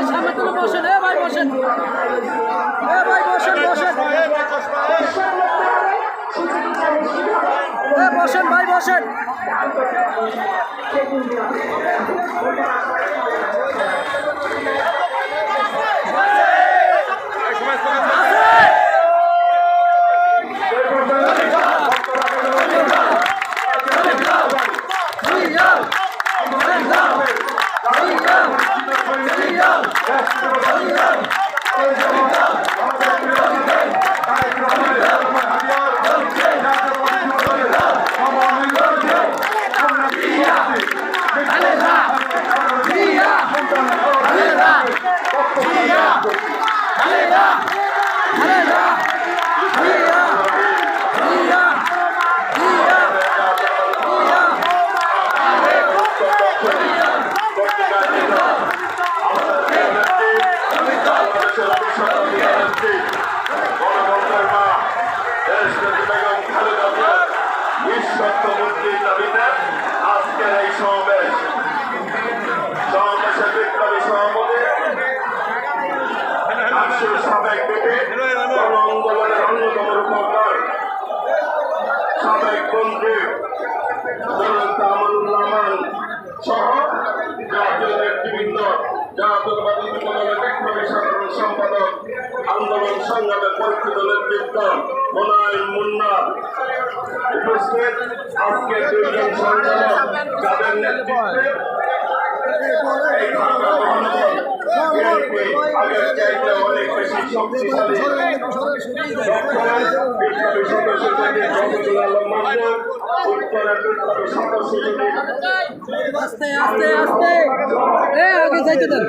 সামনে তুলে বসেন, ভাই বসেন, ভাই বসেন, বসেন, বসেন ভাই বসেন। আজকের এই সমাবেশের বিপ্লবী সভাপতি রাষ্ট্রীয় সাবেক আন্দোলনের অন্যতম রূপকার সাবেক মন্ত্রী কামরুজ্জামান সহ জাতীয় নেতৃবৃন্দ, জাতীয়তাবাদী যুবদলের বিপ্লবী সাধারণ সম্পাদক, আন্দোলন সংগ্রামের পরিচিত নেতৃত্ব মোনায়েম মুন্না উপস্থিত, আজকে দুইজন সঞ্চালক যাদের নেতৃত্বে আগের চাইতে অনেক বেশি শক্তিশালী বিপ্লবী সদস্য উত্তরের বিপ্লবী সদস্য আস্তে আস্তে আস্তে আগে যাইতে দেন।